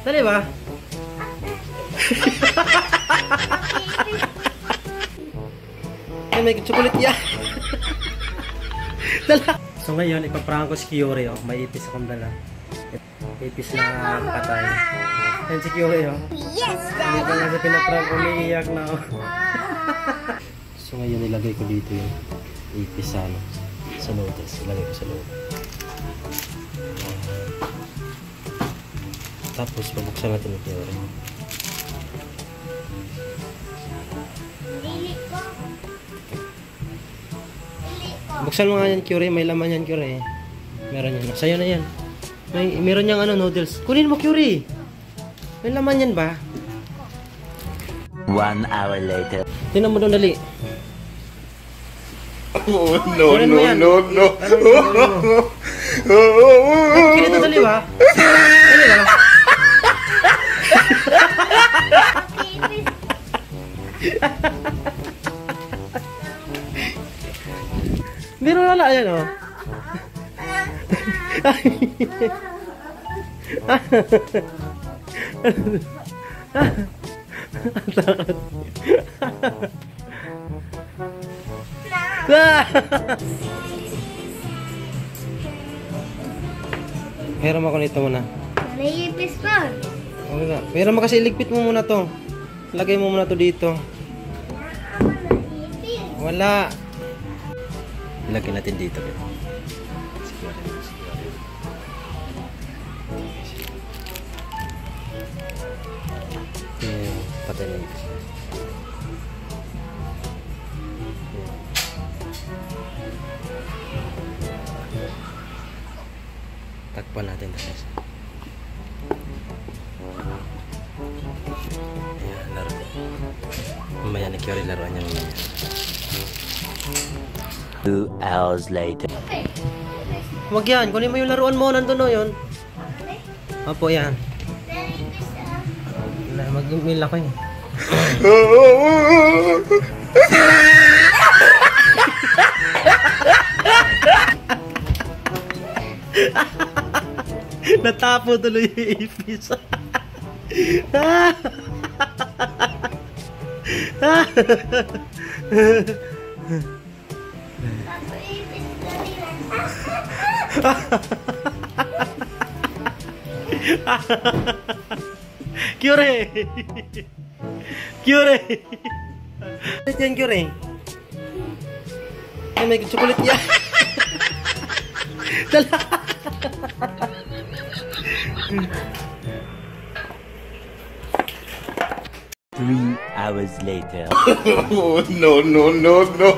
Dali ba? Ay, may chocolate yan. Dala. So ngayon, ipaprank ko si Kyuri, oh. May ipis akong dala. Ipis na patay. Yan si Kyuri, oh. Yes, Daddy! Hindi ko lang sa pinaprank, umiiyak na, oh. So ngayon, ilagay ko dito yung ipis sa noodles. Ilagay ko sa loob. Tapos, pabuksan natin yung Kyuri. Buksan mo nga yan, Kyuri. May laman yan, Kyuri. Meron yan. Sa'yo na yan. Meron niyang noodles. Kunin mo, Kyuri. May laman yan ba? 1 hour later. Tinan mo doon, dali. Oh, no, no, no, no. Kinito, dali ba? Dali ba? Pero wala yan, oh. Pero mo ko nito muna. Naipis pa. Okay, pero mo kasi iligpit mo muna to. Lagay mo muna to dito. Wala. Ilagay natin dito. Patay na ipis. Takpan natin ito. Ayan, laro. Mamaya na Kyuri laruan niya mamaya. 2 hours later. Huwag yan. Kunin mo yung laruan mo. Nandun o yun. Opo, yan. Mag-email ako eh. Natapo tuloy yung ipis. Kyuri! Kyuri! Chocolate yan, Kyuri. Ay, may chocolate yan. Dala! 3 hours later. Oh, no, no, no, no.